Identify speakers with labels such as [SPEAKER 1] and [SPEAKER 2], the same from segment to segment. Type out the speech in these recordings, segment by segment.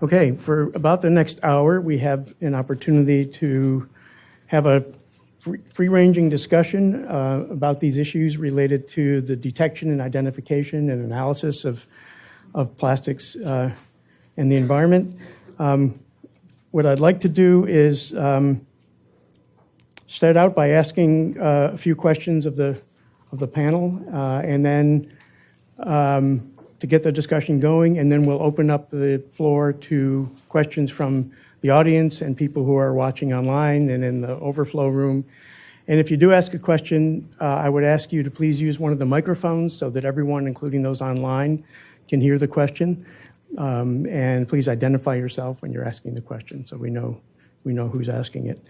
[SPEAKER 1] Okay, for about the next hour, we have an opportunity to have a free-ranging discussion about these issues related to the detection and identification and analysis of plastics and the environment. What I'd like to do is start out by asking a few questions of the panel, and then to get the discussion going, and then we'll open up the floor to questions from the audience and people who are watching online and in the overflow room. And if you do ask a question, I would ask you to please use one of the microphones so that everyone, including those online, can hear the question. And please identify yourself when you're asking the question so we know who's asking it.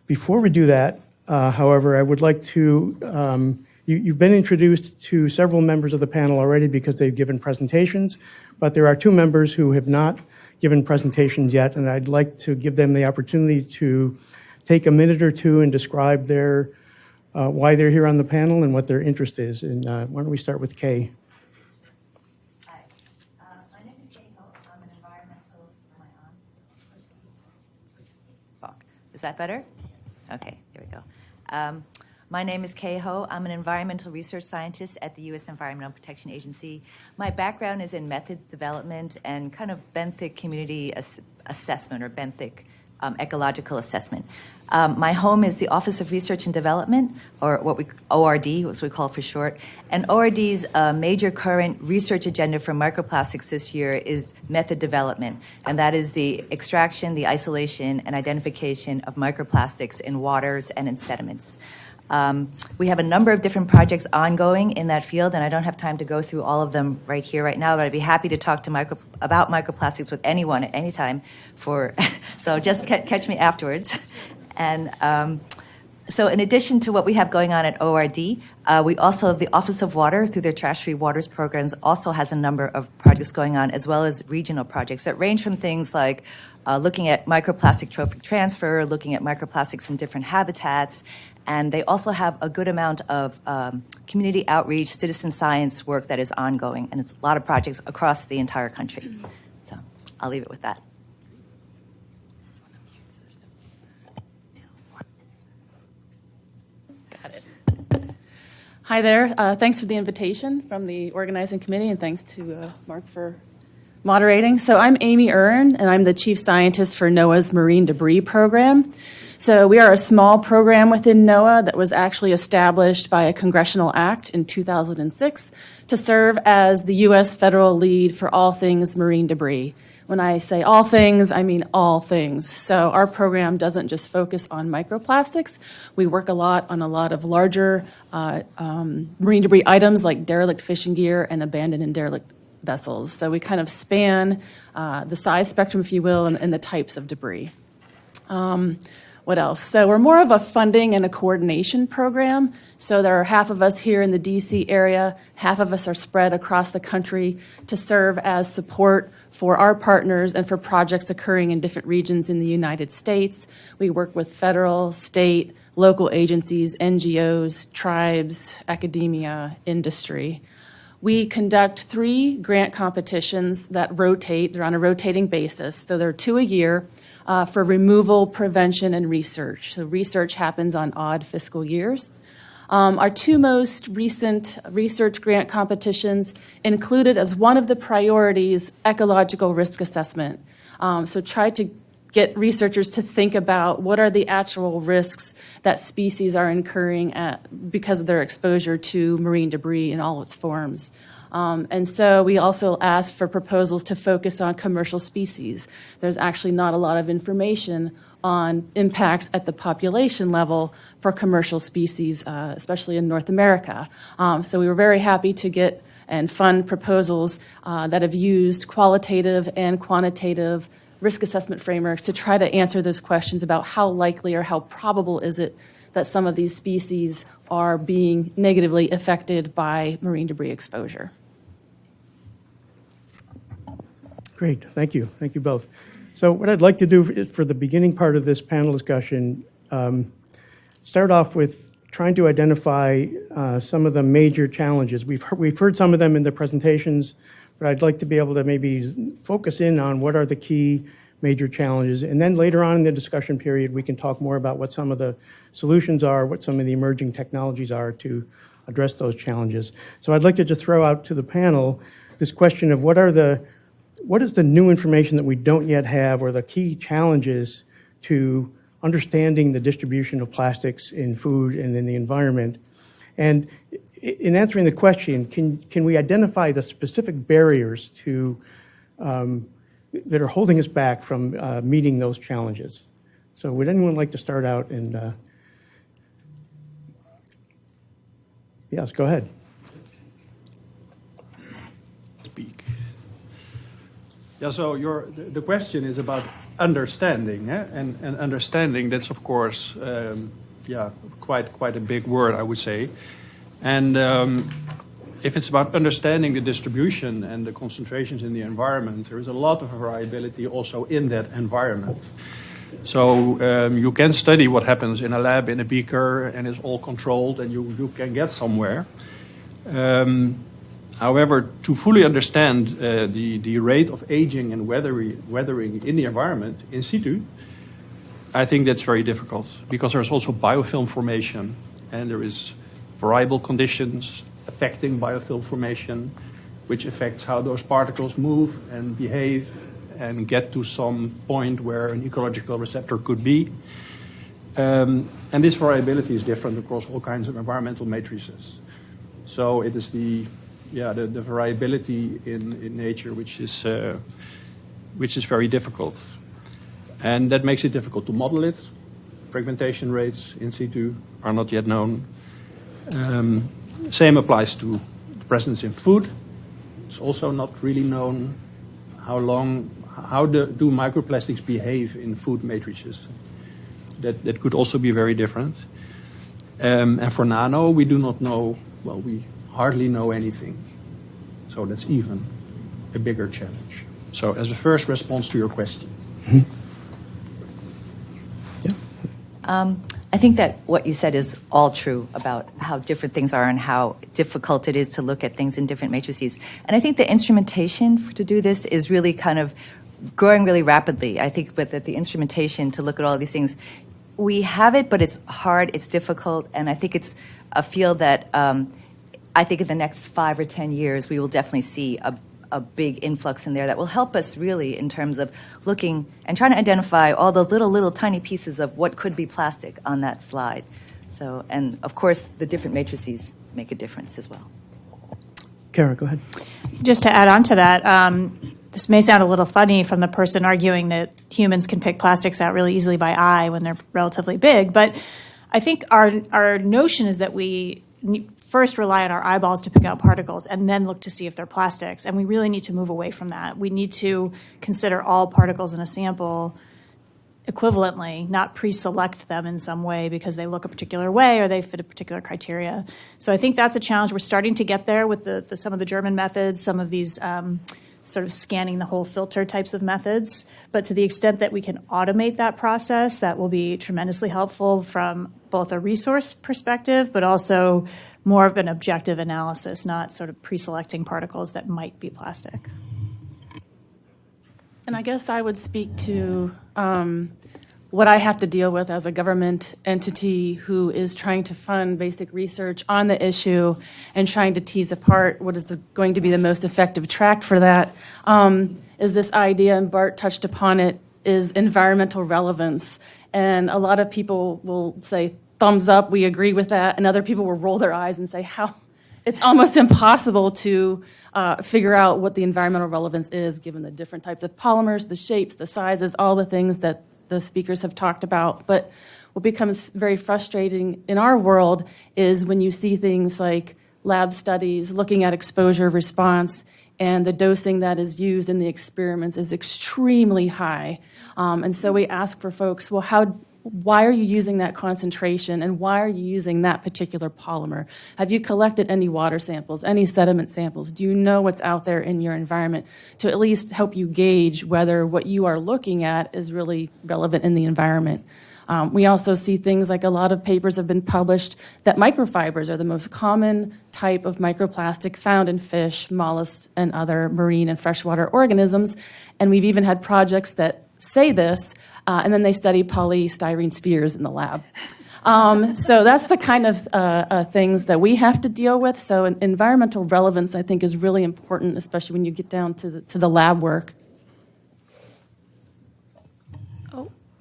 [SPEAKER 1] Before we do that, however, I would like to, you've been introduced to several members of the panel already because they've given presentations, but there are two members who have not given presentations yet, and I'd like to give them the opportunity to take a minute or two and describe their why they're here on the panel and what their interest is. And why don't we start with Kay?
[SPEAKER 2] Hi, my name is Kay Hope. I'm an environmental. Am I on? Is that better? Okay, here we go. My name is Kay Ho. I'm an environmental research scientist at the U.S. Environmental Protection Agency. My background is in methods development and kind of benthic community assessment or benthic ecological assessment. My home is the Office of Research and Development, or ORD, what we call for short. And ORD's major current research agenda for microplastics this year is method development, and that is the extraction, the isolation, and identification of microplastics in waters and in sediments. We have a number of different projects ongoing in that field, and I don't have time to go through all of them right here, right now, but I'd be happy to talk to about microplastics with anyone at any time. So just catch me afterwards. And so in addition to what we have going on at ORD, we also, the Office of Water, through their Trash-Free Waters programs, also has a number of projects going on, as well as regional projects that range from things like looking at microplastic trophic transfer, looking at microplastics in different habitats, and they also have a good amount of community outreach, citizen science work that is ongoing, and it's a lot of projects across the entire country. So I'll leave it with that.
[SPEAKER 3] Got it. Hi there. Thanks for the invitation from the organizing committee, and thanks to Mark for moderating. So I'm Amy Uhrin, and I'm the chief scientist for NOAA's Marine Debris Program. So we are a small program within NOAA that was actually established by a congressional act in 2006 to serve as the U.S. federal lead for all things marine debris. When I say all things, I mean all things. So our program doesn't just focus on microplastics. We work a lot on a lot of larger marine debris items like derelict fishing gear and abandoned and derelict vessels. So we kind of span the size spectrum, if you will, and the types of debris. What else? So we're more of a funding and a coordination program. So there are half of us here in the DC area, half of us are spread across the country to serve as support for our partners and for projects occurring in different regions in the United States. We work with federal, state, local agencies, NGOs, tribes, academia, industry. We conduct 3 grant competitions that rotate. They're on a rotating basis. So there are 2 a year. For removal, prevention, and research. So research happens on odd fiscal years. Our 2 most recent research grant competitions included as one of the priorities ecological risk assessment. So try to get researchers to think about what are the actual risks that species are incurring because of their exposure to marine debris in all its forms. And so we also asked for proposals to focus on commercial species. There's actually not a lot of information on impacts at the population level for commercial species, especially in North America. So we were very happy to get and fund proposals that have used qualitative and quantitative risk assessment frameworks to try to answer those questions about how likely or how probable is it that some of these species are being negatively affected by marine debris exposure.
[SPEAKER 1] Great, thank you. Thank you both. So what I'd like to do for the beginning part of this panel discussion, start off with trying to identify some of the major challenges. We've heard some of them in the presentations but I'd like to be able to maybe focus in on what are the key major challenges. And then later on in the discussion period, we can talk more about what some of the solutions are, what some of the emerging technologies are to address those challenges. So I'd like to just throw out to the panel this question of what is the new information that we don't yet have, or the key challenges to understanding the distribution of plastics in food and in the environment. And in answering the question, can we identify the specific barriers to that are holding us back from meeting those challenges? So would anyone like to start out? And yes, go ahead.
[SPEAKER 4] Speak. Yeah, so the question is about understanding, eh? And understanding, that's of course, quite a big word, I would say. And if it's about understanding the distribution and the concentrations in the environment, there is a lot of variability also in that environment. So you can study what happens in a lab, in a beaker, and it's all controlled, and you can get somewhere. However, to fully understand the rate of aging and weathering in the environment in situ, I think that's very difficult, because there's also biofilm formation, and there is variable conditions affecting biofilm formation, which affects how those particles move and behave and get to some point where an ecological receptor could be. And this variability is different across all kinds of environmental matrices. So it is the variability in nature which is very difficult. And that makes it difficult to model it. Fragmentation rates in situ are not yet known. Same applies to the presence in food. It's also not really known how do microplastics behave in food matrices. That could also be very different. And for nano, we do not know, well, we hardly know anything. So that's even a bigger challenge. So as a first response to your question.
[SPEAKER 1] Mm-hmm.
[SPEAKER 2] I think that what you said is all true about how different things are and how difficult it is to look at things in different matrices. And I think the instrumentation to do this is really kind of growing really rapidly. I think with the instrumentation to look at all of these things, we have it, but it's hard, it's difficult, and I think it's a field that I think in the next 5 or 10 years we will definitely see a big influx in there that will help us really in terms of looking and trying to identify all those little tiny pieces of what could be plastic on that slide. So, and of course, the different matrices make a difference as well.
[SPEAKER 1] Kara, go ahead.
[SPEAKER 5] Just to add on to that, this may sound a little funny from the person arguing that humans can pick plastics out really easily by eye when they're relatively big, but I think our notion is that we first rely on our eyeballs to pick out particles and then look to see if they're plastics. And we really need to move away from that. We need to consider all particles in a sample equivalently, not pre-select them in some way because they look a particular way or they fit a particular criteria. So I think that's a challenge. We're starting to get there with some of the German methods, some of these sort of scanning the whole filter types of methods. But to the extent that we can automate that process, that will be tremendously helpful from both a resource perspective, but also more of an objective analysis, not sort of pre-selecting particles that might be plastic.
[SPEAKER 3] And I guess I would speak to what I have to deal with as a government entity who is trying to fund basic research on the issue and trying to tease apart what is going to be the most effective track for that, is this idea, and Bart touched upon it, is environmental relevance. And a lot of people will say, thumbs up, we agree with that, and other people will roll their eyes and say, how? It's almost impossible to figure out what the environmental relevance is given the different types of polymers, the shapes, the sizes, all the things that the speakers have talked about. But what becomes very frustrating in our world is when you see things like lab studies looking at exposure response and the dosing that is used in the experiments is extremely high. And so we ask for folks, well, why are you using that concentration and why are you using that particular polymer? Have you collected any water samples, any sediment samples? Do you know what's out there in your environment to at least help you gauge whether what you are looking at is really relevant in the environment? We also see things like a lot of papers have been published that microfibers are the most common type of microplastic found in fish, mollusks, and other marine and freshwater organisms. And we've even had projects that say this, and then they study polystyrene spheres in the lab. So that's the kind of things that we have to deal with. So environmental relevance, I think, is really important, especially when you get down to the lab work.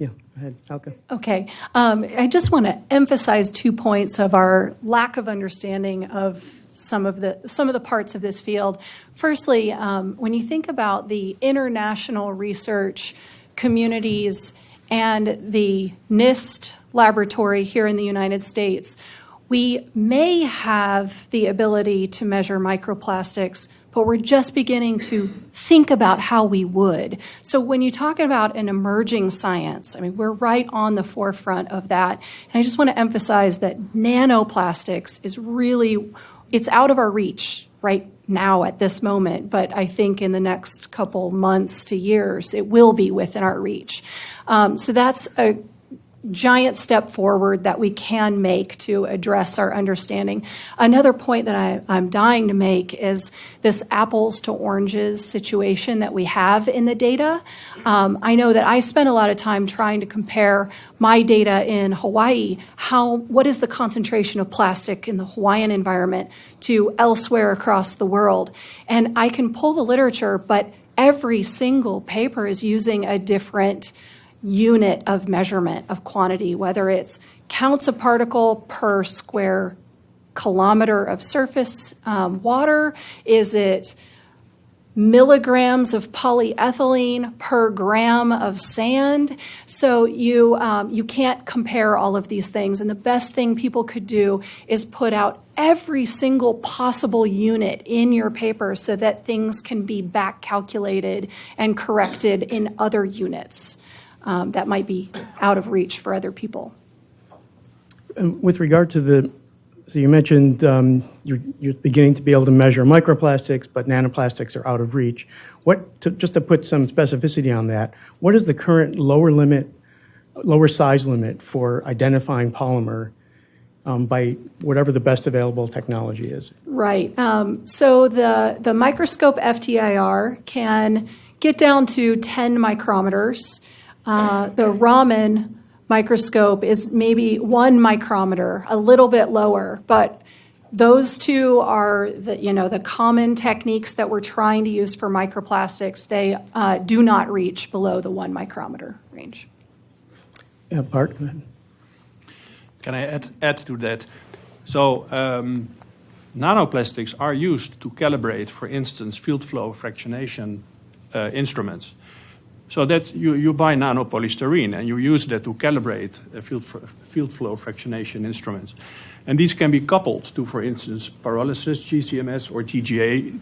[SPEAKER 1] Yeah, go ahead, Elke.
[SPEAKER 6] Okay. I just want to emphasize 2 points of our lack of understanding of some of the parts of this field. Firstly, when you think about the international research communities and the NIST laboratory here in the United States, we may have the ability to measure microplastics, but we're just beginning to think about how we would. So when you talk about an emerging science, I mean, we're right on the forefront of that. And I just want to emphasize that nanoplastics is really, it's out of our reach right now at this moment, but I think in the next couple months to years, it will be within our reach. So that's a giant step forward that we can make to address our understanding. Another point that I'm dying to make is this apples to oranges situation that we have in the data. I know that I spent a lot of time trying to compare my data in Hawaii, what is the concentration of plastic in the Hawaiian environment to elsewhere across the world. And I can pull the literature, but every single paper is using a different unit of measurement of quantity, whether it's counts a particle per square kilometer of surface water, is it milligrams of polyethylene per gram of sand. So you can't compare all of these things. And the best thing people could do is put out every single possible unit in your paper so that things can be back calculated and corrected in other units that might be out of reach for other people.
[SPEAKER 1] With regard to so you mentioned you're beginning to be able to measure microplastics, but nanoplastics are out of reach. Just to put some specificity on that, what is the current lower size limit for identifying polymer by whatever the best available technology is? Right.
[SPEAKER 6] So the microscope FTIR can get down to 10 micrometers. The Raman microscope is maybe 1 micrometer, a little bit lower, but those two are the common techniques that we're trying to use for microplastics. They do not reach below the 1 micrometer range.
[SPEAKER 1] Yeah, Bart, go ahead.
[SPEAKER 4] Can I add to that? So nanoplastics are used to calibrate, for instance, field flow fractionation instruments. So that you buy nanopolystyrene and you use that to calibrate field flow fractionation instruments. And these can be coupled to, for instance, pyrolysis, GCMS, or TGA.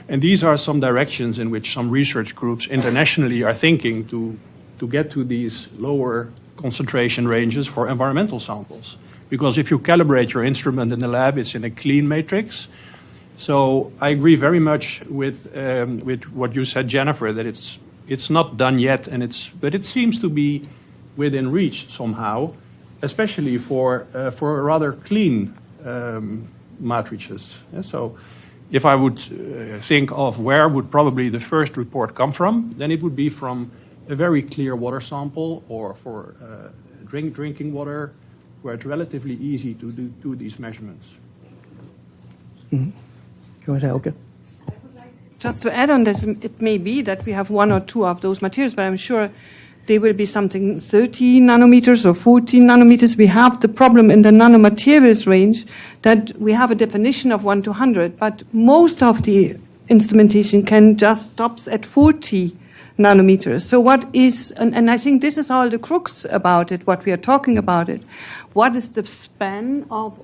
[SPEAKER 4] And these are some directions in which some research groups internationally are thinking to get to these lower concentration ranges for environmental samples. Because if you calibrate your instrument in the lab, it's in a clean matrix. So I agree very much with what you said, Jennifer, that it's not done yet, but it seems to be within reach somehow, especially for rather clean matrices. Yeah, so if I would think of where would probably the first report come from, then it would be from a very clear water sample or for drinking water, where it's relatively easy to do these measurements.
[SPEAKER 1] Mm-hmm. Go ahead, Elke.
[SPEAKER 7] Just to add on this, it may be that we have 1 or 2 of those materials, but I'm sure they will be something 30 nanometers or 14 nanometers. We have the problem in the nanomaterials range that we have a definition of 1 to 100, but most of the instrumentation can just stops at 40 nanometers. So what is, and I think this is all the crux about it, what we are talking about it. What is the span of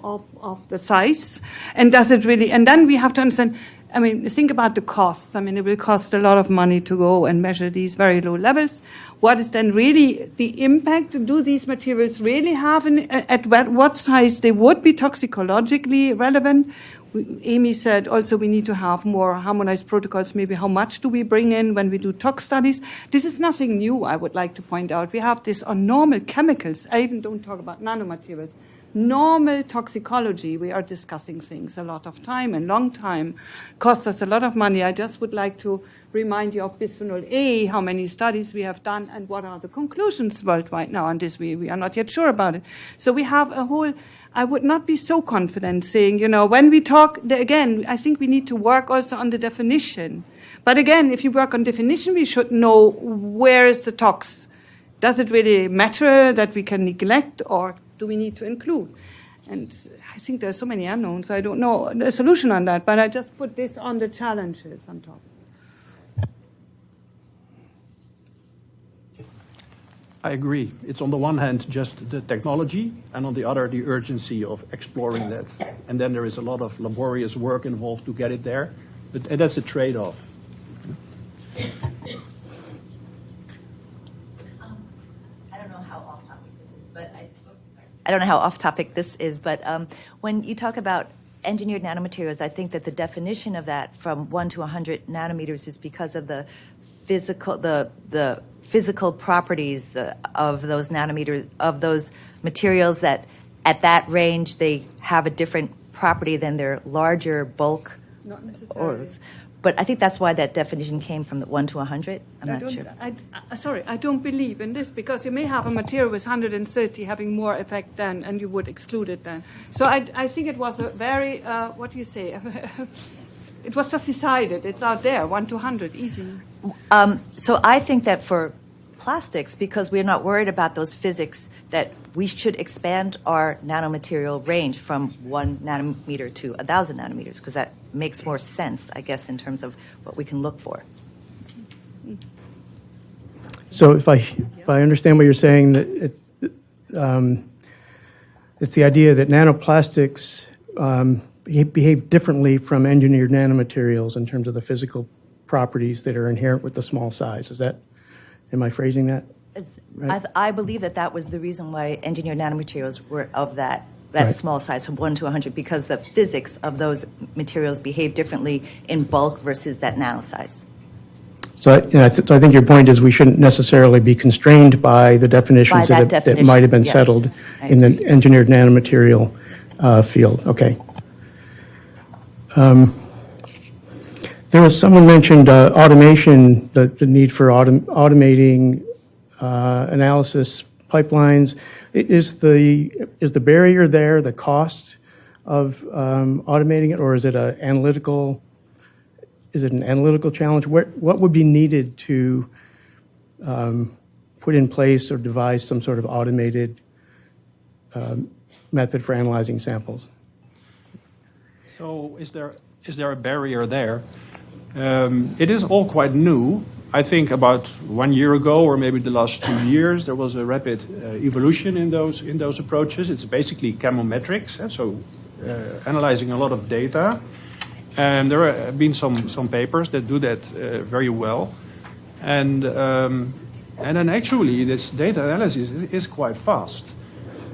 [SPEAKER 7] the size? And does it really, and then we have to understand, I mean, think about the costs. I mean, it will cost a lot of money to go and measure these very low levels. What is then really the impact? Do these materials really have, at what size they would be toxicologically relevant? Amy said also we need to have more harmonized protocols. Maybe how much do we bring in when we do tox studies? This is nothing new, I would like to point out. We have this on normal chemicals. I even don't talk about nanomaterials. Normal toxicology, we are discussing things a lot of time and long time. Costs us a lot of money. I just would like to remind you of bisphenol A, how many studies we have done, and what are the conclusions worldwide now on this. We are not yet sure about it. So we have a whole, I would not be so confident saying, when we talk, again, I think we need to work also on the definition. But again, if you work on definition, we should know where is the tox. Does it really matter that we can neglect, or do we need to include? And I think there's so many unknowns. I don't know the solution on that, but I just put this on the challenges on top.
[SPEAKER 4] I agree. It's on the one hand just the technology, and on the other the urgency of exploring that. And then there is a lot of laborious work involved to get it there. But that's a trade-off.
[SPEAKER 2] I don't know how off-topic this is, but when you talk about engineered nanomaterials, I think that the definition of that from 1 to 100 nanometers is because of the physical properties of those nanometers, of those materials, that at that range they have a different property than their larger bulk.
[SPEAKER 7] Not necessarily.
[SPEAKER 2] Ores. But I think that's why that definition came from the 1 to 100. I'm not sure.
[SPEAKER 7] I don't believe in this, because you may have a material with 130 having more effect than, and you would exclude it then. So I think it was a very, what do you say? It was just decided. It's out there, 1 to 100, easy.
[SPEAKER 2] So I think that for plastics, because we're not worried about those physics, that we should expand our nanomaterial range from 1 nanometer to 1,000 nanometers, because that makes more sense, I guess, in terms of what we can look for.
[SPEAKER 1] So if I understand what you're saying, that it's the idea that nanoplastics behave differently from engineered nanomaterials in terms of the physical properties that are inherent with the small size. Am I phrasing that?
[SPEAKER 2] Right? I believe that was the reason why engineered nanomaterials were of that
[SPEAKER 1] Right.
[SPEAKER 2] small size, from 1 to 100, because the physics of those materials behave differently in bulk versus that nano size.
[SPEAKER 1] So I think your point is we shouldn't necessarily be constrained by the definitions
[SPEAKER 2] By that
[SPEAKER 1] that
[SPEAKER 2] definition,
[SPEAKER 1] might have been
[SPEAKER 2] yes.
[SPEAKER 1] settled
[SPEAKER 2] I
[SPEAKER 1] in the engineered nanomaterial field. Okay. There was someone mentioned automation, the need for automating analysis pipelines. Is the barrier there the cost of automating it, or is it an analytical challenge? What would be needed to put in place or devise some sort of automated method for analyzing samples?
[SPEAKER 4] So is there a barrier there? It is all quite new. I think about 1 year ago, or maybe the last 2 years, there was a rapid evolution in those approaches. It's basically chemometrics, so analyzing a lot of data. And there have been some papers that do that very well. And then actually this data analysis is quite fast.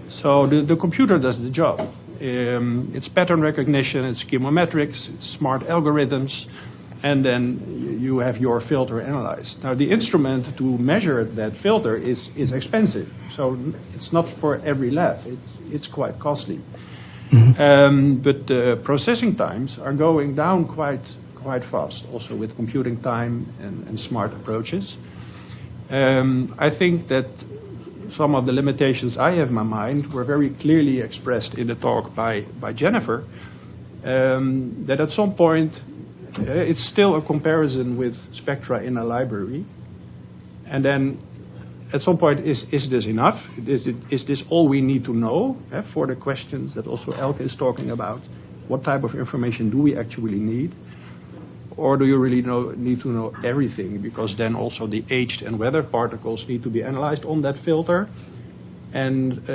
[SPEAKER 4] So the computer does the job. It's pattern recognition, it's chemometrics, it's smart algorithms, and then you have your filter analyzed. Now the instrument to measure that filter is expensive, so it's not for every lab. It's quite costly. But the processing times are going down quite fast, also with computing time and smart approaches. I think that some of the limitations I have in my mind were very clearly expressed in the talk by Jennifer, that at some point it's still a comparison with spectra in a library. And then at some point, is this enough? Is this all we need to know for the questions that also Elke is talking about? What type of information do we actually need? Or do you really need to know everything? Because then also the aged and weathered particles need to be analyzed on that filter. And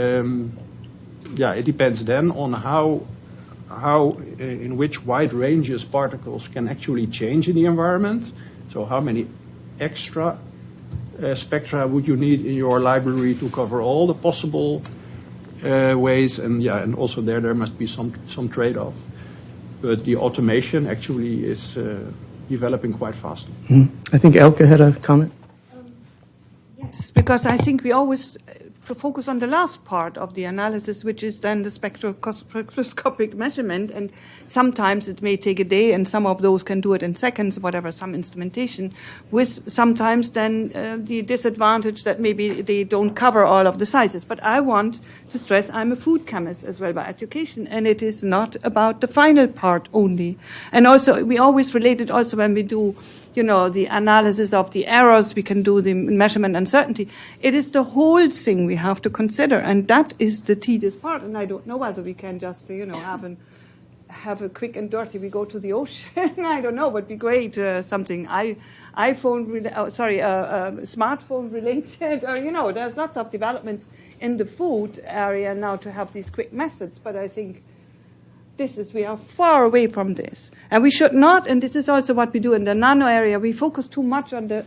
[SPEAKER 4] it depends then on how in which wide ranges particles can actually change in the environment. So how many extra spectra would you need in your library to cover all the possible ways? And also there must be some trade-off. but the automation actually is developing quite fast.
[SPEAKER 1] I think Elke had a comment.
[SPEAKER 7] Yes, because I think we always focus on the last part of the analysis, which is then the spectroscopic measurement. And sometimes it may take a day, and some of those can do it in seconds, whatever, some instrumentation, with sometimes then the disadvantage that maybe they don't cover all of the sizes. But I want to stress I'm a food chemist as well by education, and it is not about the final part only. And also, we always relate it also when we do the analysis of the errors, we can do the measurement uncertainty. It is the whole thing we have to consider, and that is the tedious part. And I don't know whether we can just, have a quick and dirty, we go to the ocean. I don't know, but it'd be great, something smartphone related, or, there's lots of developments in the food area now to have these quick methods, but I think we are far away from this. And we should not, and this is also what we do in the nano area, we focus too much on the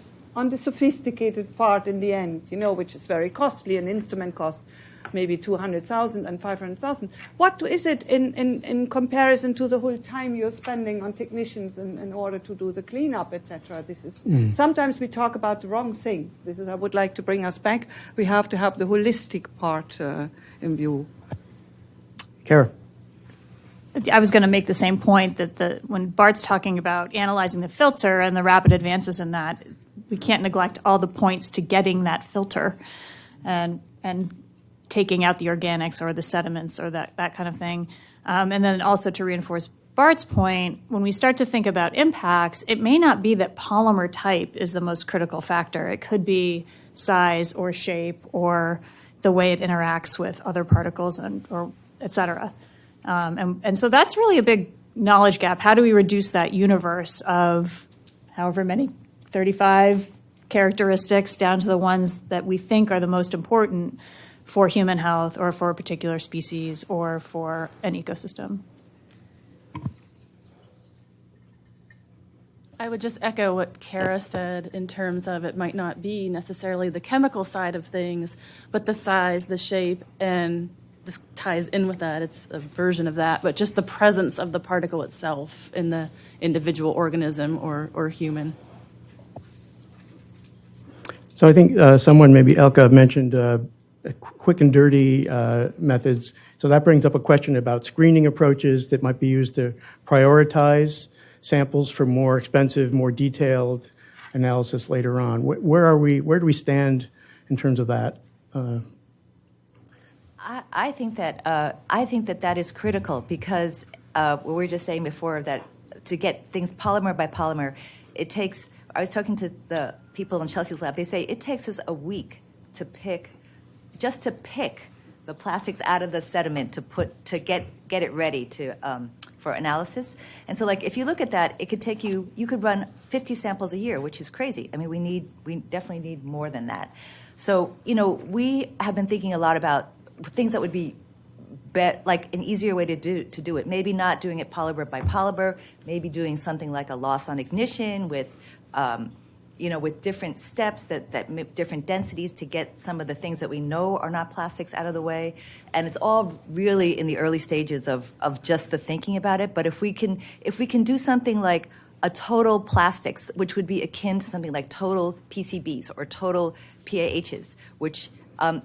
[SPEAKER 7] sophisticated part in the end, which is very costly. An instrument costs maybe 200,000 and 500,000. What is it in comparison to the whole time you're spending on technicians in order to do the cleanup, etc.? This is sometimes we talk about the wrong things. This is I would like to bring us back. We have to have the holistic part in view.
[SPEAKER 1] Kara.
[SPEAKER 5] I was going to make the same point that when Bart's talking about analyzing the filter and the rapid advances in that, we can't neglect all the points to getting that filter and taking out the organics or the sediments or that kind of thing. And then also to reinforce Bart's point, when we start to think about impacts, it may not be that polymer type is the most critical factor. It could be size or shape or the way it interacts with other particles or et cetera. And so that's really a big knowledge gap. How do we reduce that universe of however many, 35 characteristics down to the ones that we think are the most important for human health or for a particular species or for an ecosystem?
[SPEAKER 3] I would just echo what Kara said in terms of it might not be necessarily the chemical side of things, but the size, the shape, and this ties in with that. It's a version of that, but just the presence of the particle itself in the individual organism or human.
[SPEAKER 1] So I think someone, maybe Elke, mentioned quick and dirty methods. So that brings up a question about screening approaches that might be used to prioritize samples for more expensive, more detailed analysis later on. Where do we stand in terms of that?
[SPEAKER 2] I think that is critical because what we were just saying before, that to get things polymer by polymer, it takes. I was talking to the people in Chelsea's lab. They say it takes us a week to pick the plastics out of the sediment to get it ready for analysis. And so, like, if you look at that, it could take you could run 50 samples a year, which is crazy. I mean, we definitely need more than that. So, we have been thinking a lot about things that would be like an easier way to do it. Maybe not doing it polymer by polymer, maybe doing something like a loss on ignition with with different steps that different densities to get some of the things that we know are not plastics out of the way. And it's all really in the early stages of just the thinking about it. But if we can do something like a total plastics, which would be akin to something like total PCBs or total PAHs, which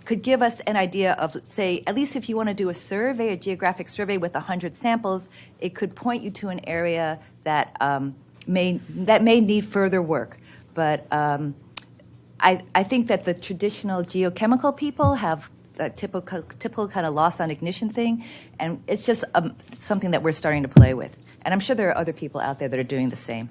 [SPEAKER 2] could give us an idea of, say, at least if you want to do a geographic survey with 100 samples, it could point you to an area that may need further work. But I think that the traditional geochemical people have a typical kind of loss on ignition thing, and it's just something that we're starting to play with. And I'm sure there are other people out there that are doing the same.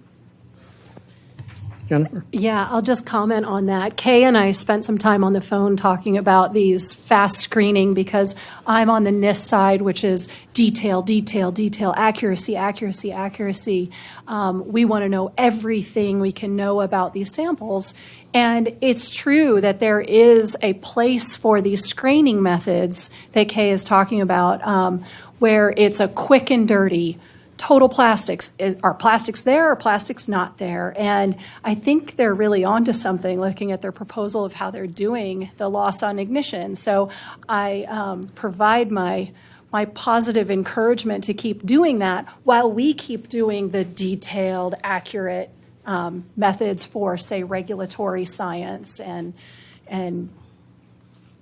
[SPEAKER 1] Jennifer?
[SPEAKER 6] Yeah, I'll just comment on that. Kay and I spent some time on the phone talking about these fast screening because I'm on the NIST side, which is detail, detail, detail, accuracy, accuracy, accuracy. We want to know everything we can know about these samples. And it's true that there is a place for these screening methods that Kay is talking about, where it's a quick and dirty, total plastics. Are plastics there or plastics not there? And I think they're really onto something looking at their proposal of how they're doing the loss on ignition. So I provide my my positive encouragement to keep doing that while we keep doing the detailed, accurate methods for, say, regulatory science and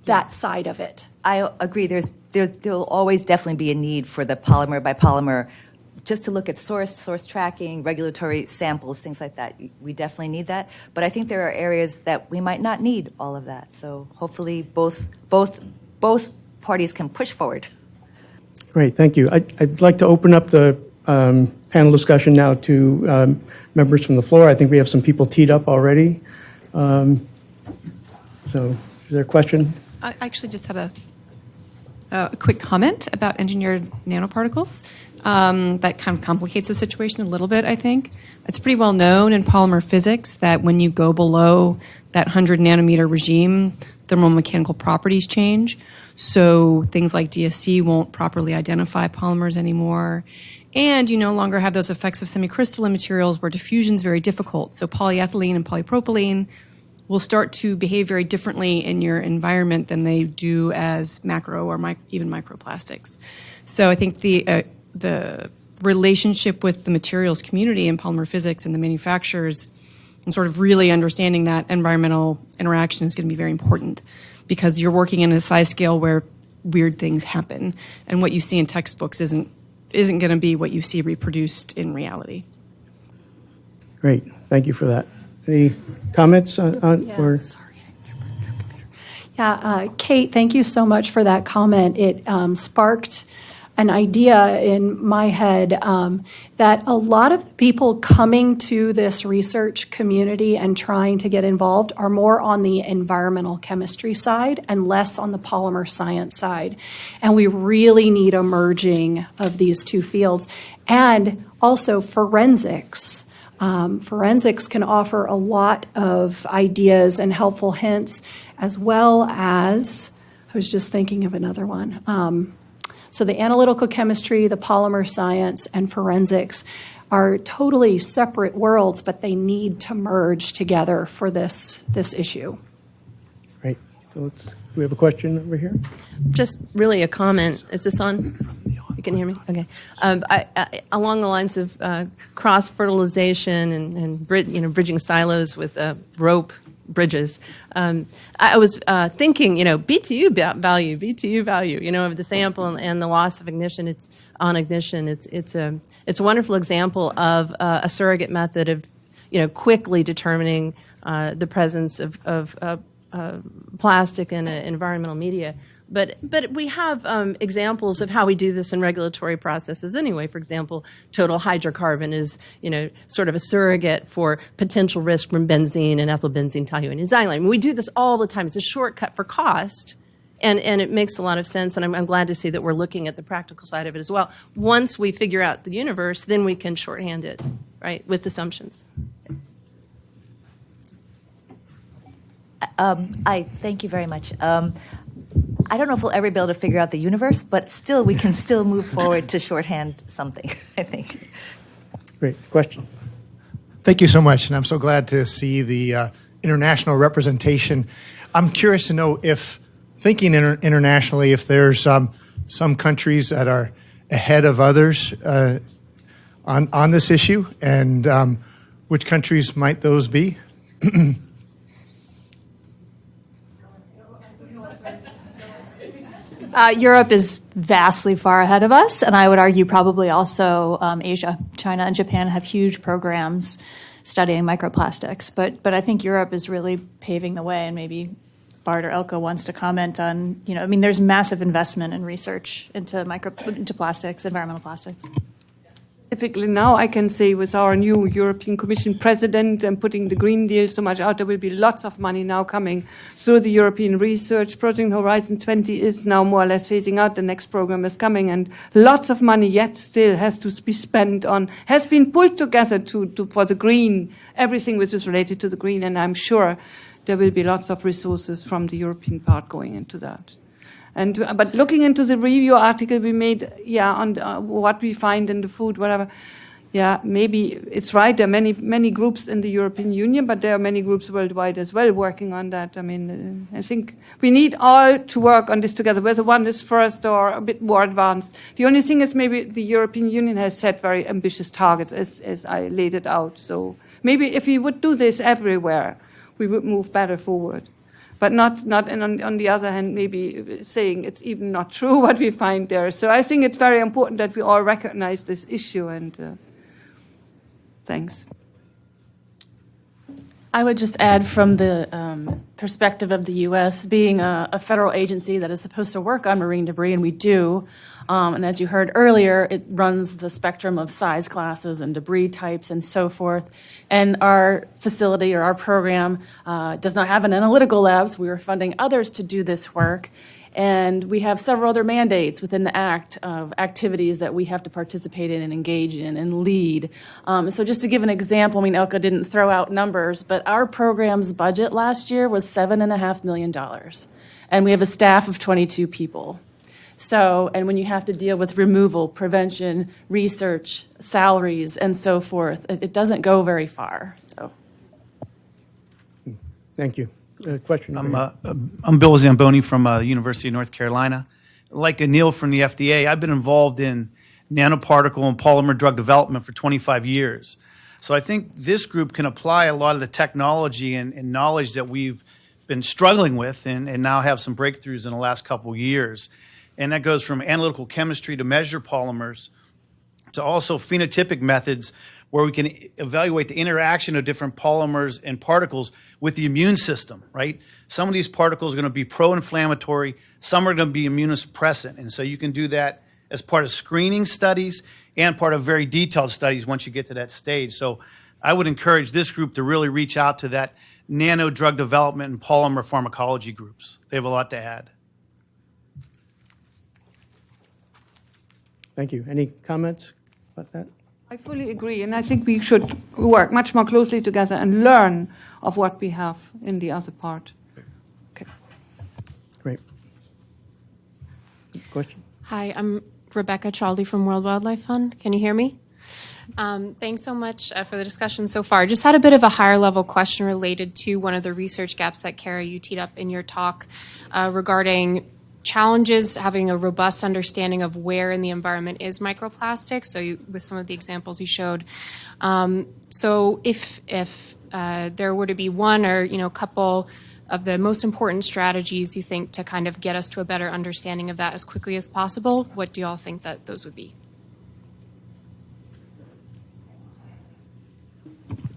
[SPEAKER 6] that side of it.
[SPEAKER 2] I agree. There'll always definitely be a need for the polymer by polymer, just to look at source tracking, regulatory samples, things like that. We definitely need that. But I think there are areas that we might not need all of that. So hopefully both parties can push forward.
[SPEAKER 1] Great, thank you. I'd like to open up the panel discussion now to members from the floor. I think we have some people teed up already. So is there a question?
[SPEAKER 8] I actually just had a quick comment about engineered nanoparticles. That kind of complicates the situation a little bit, I think. It's pretty well known in polymer physics that when you go below that 100 nanometer regime, thermomechanical properties change. So things like DSC won't properly identify polymers anymore. And you no longer have those effects of semicrystalline materials where diffusion is very difficult. So polyethylene and polypropylene will start to behave very differently in your environment than they do as macro or even microplastics. So I think the relationship with the materials community in polymer physics and the manufacturers and sort of really understanding that environmental interaction is going to be very important, because you're working in a size scale where weird things happen, and what you see in textbooks isn't going to be what you see reproduced in reality.
[SPEAKER 1] Great, thank you for that. Any comments on or?
[SPEAKER 6] Yeah, Kate, thank you so much for that comment. It sparked an idea in my head that a lot of the people coming to this research community and trying to get involved are more on the environmental chemistry side and less on the polymer science side. And we really need a merging of these two fields. And also forensics. Forensics can offer a lot of ideas and helpful hints, as well as, I was just thinking of another one. So the analytical chemistry, the polymer science, and forensics are totally separate worlds, but they need to merge together for this issue.
[SPEAKER 1] Great. So we have a question over here?
[SPEAKER 9] Just really a comment. Is this on? You can hear me? Okay. Along the lines of cross-fertilization and bridging silos with rope bridges, I was thinking, BTU value, of the sample and the loss of ignition. It's on ignition. It's a wonderful example of a surrogate method of, quickly determining the presence of plastic in environmental media. But we have examples of how we do this in regulatory processes anyway. For example, total hydrocarbon is, sort of a surrogate for potential risk from benzene and ethylbenzene, toluene, and xylene. I mean, we do this all the time. It's a shortcut for cost, and it makes a lot of sense. And I'm glad to see that we're looking at the practical side of it as well. Once we figure out the universe, then we can shorthand it, right, with assumptions.
[SPEAKER 2] I thank you very much. I don't know if we'll ever be able to figure out the universe, but still, we can still move forward to shorthand something, I think.
[SPEAKER 1] Great. Question?
[SPEAKER 10] Thank you so much, and I'm so glad to see the international representation. I'm curious to know if, thinking internationally, if there's some countries that are ahead of others on this issue, and which countries might those be?
[SPEAKER 5] Europe is vastly far ahead of us, and I would argue probably also Asia. China and Japan have huge programs studying microplastics, but I think Europe is really paving the way, and maybe Bart or Elke wants to comment on, there's massive investment in research into plastics, environmental plastics.
[SPEAKER 7] Specifically now, I can say with our new European Commission president and putting the Green Deal so much out, there will be lots of money now coming through the European Research Project. Horizon 20 is now more or less phasing out. The next program is coming, and lots of money yet still has to be spent on, has been pulled together for the green, everything which is related to the green, and I'm sure there will be lots of resources from the European part going into that. But looking into the review article we made, on what we find in the food, whatever, yeah, maybe it's right. There are many groups in the European Union, but there are many groups worldwide as well working on that. I mean, I think we need all to work on this together, whether one is first or a bit more advanced. The only thing is maybe the European Union has set very ambitious targets, as I laid it out. So maybe if we would do this everywhere, we would move better forward. But not and on the other hand, maybe saying it's even not true what we find there. So I think it's very important that we all recognize this issue and. Thanks.
[SPEAKER 3] I would just add from the perspective of the U.S. being a federal agency that is supposed to work on marine debris, and we do. And as you heard earlier, it runs the spectrum of size classes and debris types and so forth. And our facility or our program does not have an analytical lab, so we are funding others to do this work. And we have several other mandates within the Act of activities that we have to participate in and engage in and lead. So just to give an example, I mean, Elke didn't throw out numbers, but our program's budget last year was $7.5 million. And we have a staff of 22 people. So, and when you have to deal with removal, prevention, research, salaries, and so forth, it doesn't go very far. So,
[SPEAKER 1] Thank you. Question.
[SPEAKER 11] I'm Bill Zamboni from the University of North Carolina. Like Anil from the FDA, I've been involved in nanoparticle and polymer drug development for 25 years. So I think this group can apply a lot of the technology and knowledge that we've been struggling with and now have some breakthroughs in the last couple of years. And that goes from analytical chemistry to measure polymers to also phenotypic methods where we can evaluate the interaction of different polymers and particles with the immune system, right? Some of these particles are going to be pro-inflammatory, some are going to be immunosuppressant. And so you can do that as part of screening studies and part of very detailed studies once you get to that stage. So I would encourage this group to really reach out to that nano drug development and polymer pharmacology groups. They have a lot to add.
[SPEAKER 1] Thank you. Any comments about that?
[SPEAKER 7] I fully agree, and I think we should work much more closely together and learn of what we have in the other part. Okay.
[SPEAKER 1] Great. Question?
[SPEAKER 12] Hi, I'm Rebecca Chaldy from World Wildlife Fund. Can you hear me? Thanks so much for the discussion so far. Just had a bit of a higher level question related to one of the research gaps that, Kara, you teed up in your talk regarding challenges having a robust understanding of where in the environment is microplastics. So with some of the examples you showed. So if there were to be one or a couple of the most important strategies you think to kind of get us to a better understanding of that as quickly as possible, what do you all think that those would be?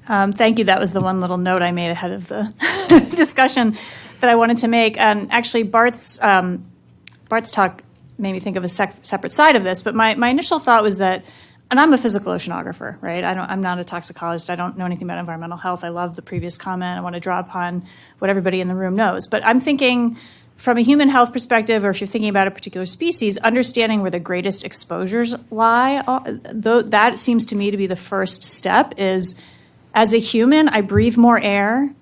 [SPEAKER 5] Thank you. That was the one little note I made ahead of the discussion that I wanted to make. And actually, Bart's talk made me think of a separate side of this. But my initial thought was that, and I'm a physical oceanographer, right? I'm not a toxicologist. I don't know anything about environmental health. I love the previous comment. I want to draw upon what everybody in the room knows. But I'm thinking from a human health perspective, or if you're thinking about a particular species, understanding where the greatest exposures lie, that seems to me to be the first step is, as a human, I breathe more air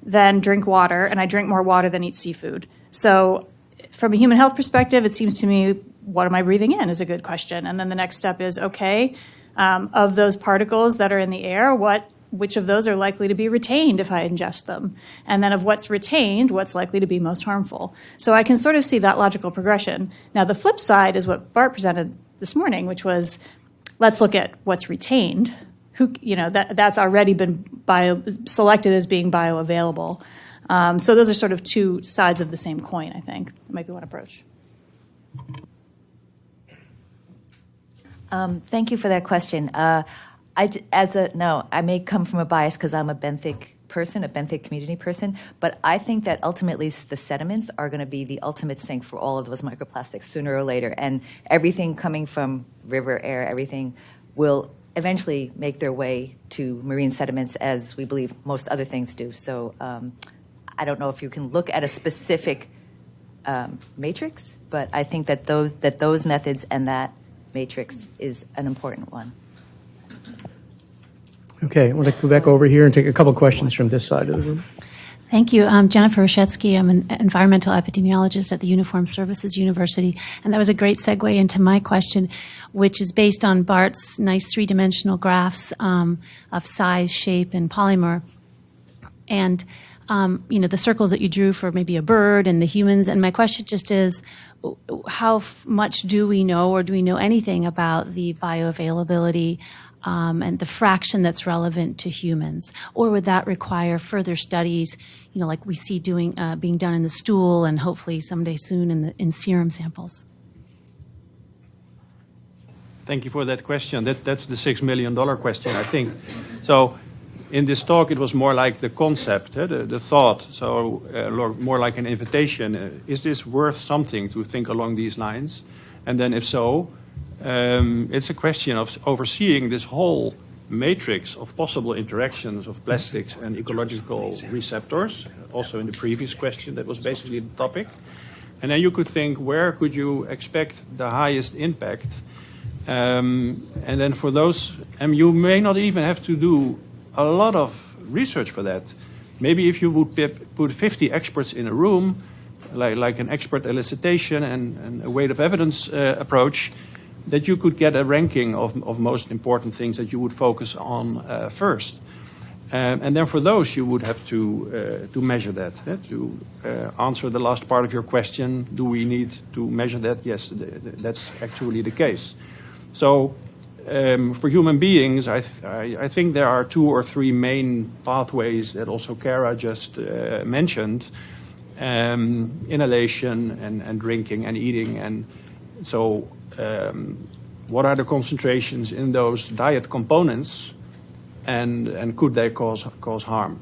[SPEAKER 5] than drink water, and I drink more water than eat seafood. So from a human health perspective, it seems to me, what am I breathing in is a good question. And then the next step is, okay, of those particles that are in the air, which of those are likely to be retained if I ingest them? And then of what's retained, what's likely to be most harmful? So I can sort of see that logical progression. Now, the flip side is what Bart presented this morning, which was, let's look at what's retained. That's already been selected as being bioavailable. So those are sort of two sides of the same coin, I think. That might be one approach.
[SPEAKER 2] Thank you for that question. I may come from a bias because I'm a benthic community person, but I think that ultimately the sediments are going to be the ultimate sink for all of those microplastics sooner or later. And everything coming from river, air, everything will eventually make their way to marine sediments, as we believe most other things do. So I don't know if you can look at a specific matrix, but I think that those methods and that matrix is an important one.
[SPEAKER 1] Okay, I want to go back over here and take a couple questions from this side of the room.
[SPEAKER 13] Thank you. I'm Jennifer Roshetsky. I'm an environmental epidemiologist at the Uniformed Services University. And that was a great segue into my question, which is based on Bart's nice three-dimensional graphs of size, shape, and polymer. And, the circles that you drew for maybe a bird and the humans. And my question just is, how much do we know, or do we know anything about the bioavailability and the fraction that's relevant to humans? Or would that require further studies, like we see being done in the stool and hopefully someday soon in serum samples?
[SPEAKER 4] Thank you for that question. That's the $6 million question, I think. So in this talk, it was more like the concept, the thought, so more like an invitation. Is this worth something to think along these lines? And then if so, it's a question of overseeing this whole matrix of possible interactions of plastics and ecological receptors. Also in the previous question, that was basically the topic. And then you could think, where could you expect the highest impact? And then for those, you may not even have to do a lot of research for that. Maybe if you would put 50 experts in a room, like an expert elicitation and a weight of evidence approach, that you could get a ranking of most important things that you would focus on first. And then for those, you would have to measure that. To answer the last part of your question, do we need to measure that? Yes, that's actually the case. So for human beings, I think there are 2 or 3 main pathways that also Kara just mentioned. Inhalation and drinking and eating. And so what are the concentrations in those diet components, and could they cause harm?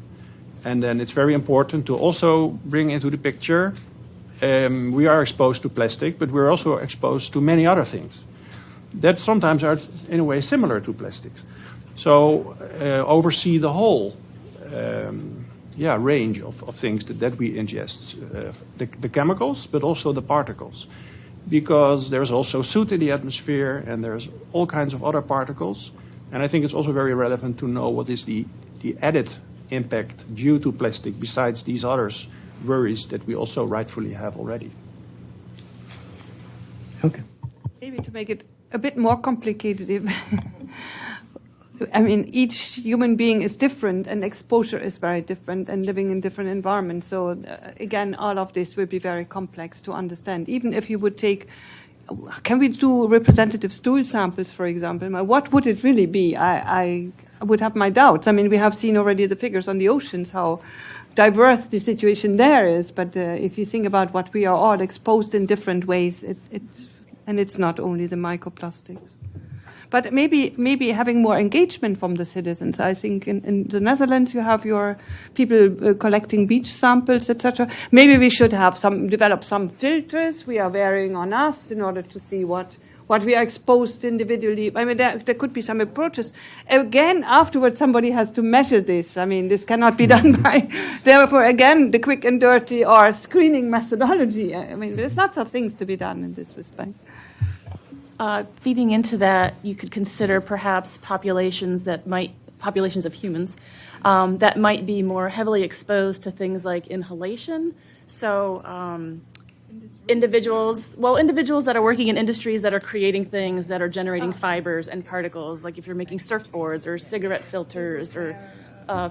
[SPEAKER 4] And then it's very important to also bring into the picture, we are exposed to plastic, but we're also exposed to many other things that sometimes are in a way similar to plastics. So oversee the whole range of things that we ingest, the chemicals, but also the particles. Because there's also soot in the atmosphere, and there's all kinds of other particles. And I think it's also very relevant to know what is the added impact due to plastic besides these other worries that we also rightfully have already.
[SPEAKER 1] Okay.
[SPEAKER 7] Maybe to make it a bit more complicated, each human being is different, and exposure is very different, and living in different environments. So again, all of this will be very complex to understand. Even if you would take, can we do representative stool samples, for example? What would it really be? I would have my doubts. We have seen already the figures on the oceans, how diverse the situation there is. But if you think about what we are all exposed in different ways, and it's not only the microplastics. But maybe having more engagement from the citizens. I think in the Netherlands you have your people collecting beach samples, etc. Maybe we should have develop some filters we are wearing on us in order to see what we are exposed individually. There could be some approaches. Again, afterwards somebody has to measure this. This cannot be done by. Therefore, again, the quick and dirty or screening methodology. There's lots of things to be done in this respect.
[SPEAKER 3] Feeding into that, you could consider perhaps populations of humans that might be more heavily exposed to things like inhalation. So individuals that are working in industries that are creating things that are generating fibers and particles, like if you're making surfboards or cigarette filters or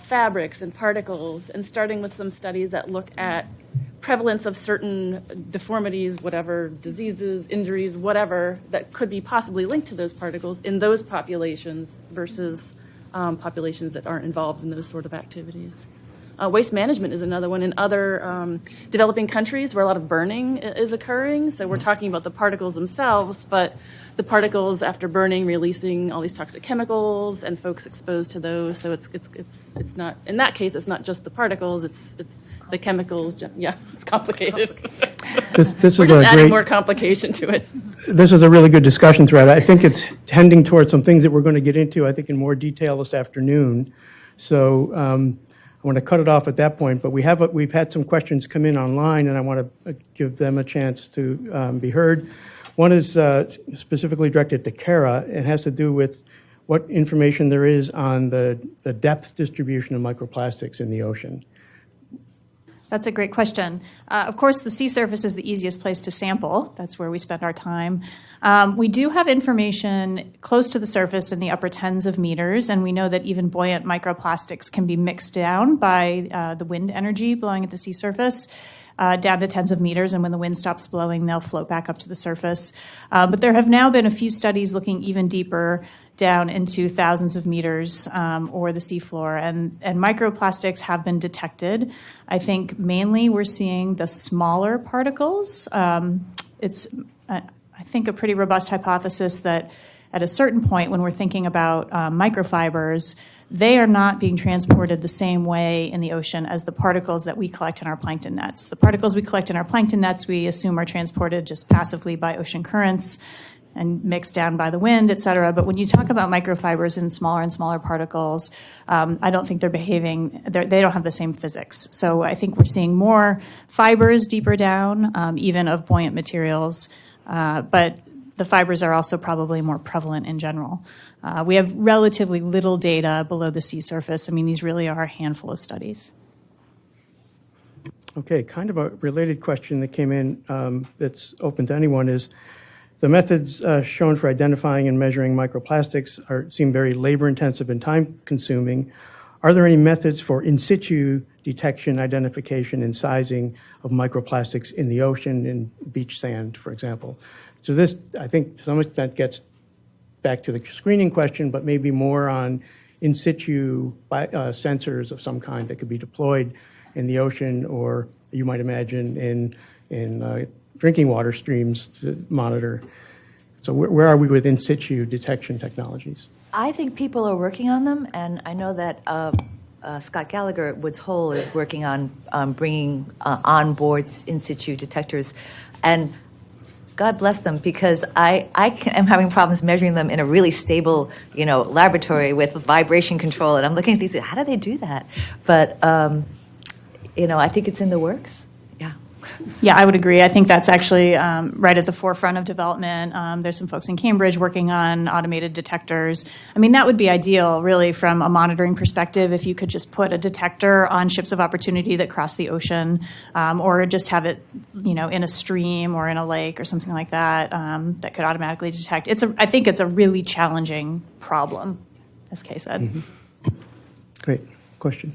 [SPEAKER 3] fabrics and particles, and starting with some studies that look at prevalence of certain deformities, whatever, diseases, injuries, whatever, that could be possibly linked to those particles in those populations versus populations that aren't involved in those sort of activities. Waste management is another one in other developing countries where a lot of burning is occurring. So we're talking about the particles themselves, but the particles after burning releasing all these toxic chemicals and folks exposed to those. So it's not, in that case, it's not just the particles, it's the chemicals. Yeah, it's complicated.
[SPEAKER 1] This
[SPEAKER 3] we're
[SPEAKER 1] is
[SPEAKER 3] just
[SPEAKER 1] a
[SPEAKER 3] adding
[SPEAKER 1] great,
[SPEAKER 3] more complication to it.
[SPEAKER 1] This is a really good discussion thread. I think it's tending towards some things that we're going to get into, I think, in more detail this afternoon. So I want to cut it off at that point, but we've had some questions come in online, and I want to give them a chance to be heard. One is specifically directed to Kara. It has to do with what information there is on the depth distribution of microplastics in the ocean.
[SPEAKER 5] That's a great question. Of course, the sea surface is the easiest place to sample. That's where we spend our time. We do have information close to the surface in the upper tens of meters, and we know that even buoyant microplastics can be mixed down by the wind energy blowing at the sea surface. Down to tens of meters, and when the wind stops blowing, they'll float back up to the surface. But there have now been a few studies looking even deeper down into thousands of meters or the seafloor, and microplastics have been detected. I think mainly we're seeing the smaller particles. It's, I think, a pretty robust hypothesis that at a certain point when we're thinking about microfibers, they are not being transported the same way in the ocean as the particles that we collect in our plankton nets. The particles we collect in our plankton nets we assume are transported just passively by ocean currents and mixed down by the wind, et cetera. But when you talk about microfibers and smaller particles, I don't think they're behaving, they don't have the same physics. So I think we're seeing more fibers deeper down, even of buoyant materials. But the fibers are also probably more prevalent in general. We have relatively little data below the sea surface. I mean, these really are a handful of studies.
[SPEAKER 1] Okay, kind of a related question that came in that's open to anyone is, the methods shown for identifying and measuring microplastics seem very labor-intensive and time-consuming. Are there any methods for in situ detection, identification, and sizing of microplastics in the ocean, in beach sand, for example? So this, I think, to some extent gets back to the screening question, but maybe more on in situ sensors of some kind that could be deployed in the ocean, or you might imagine in drinking water streams to monitor. So where are we with in situ detection technologies?
[SPEAKER 2] I think people are working on them, and I know that Scott Gallagher at Woods Hole is working on bringing on board in situ detectors, and God bless them, because I am having problems measuring them in a really stable, laboratory with vibration control, and I'm looking at these. How do they do that? But I think it's in the works.
[SPEAKER 5] Yeah, I would agree. I think that's actually right at the forefront of development. There's some folks in Cambridge working on automated detectors. I mean, that would be ideal, really, from a monitoring perspective, if you could just put a detector on ships of opportunity that cross the ocean, or just have it, in a stream or in a lake or something like that, that could automatically detect. I think it's a really challenging problem, as Kay said.
[SPEAKER 1] Mm-hmm. Great. Question?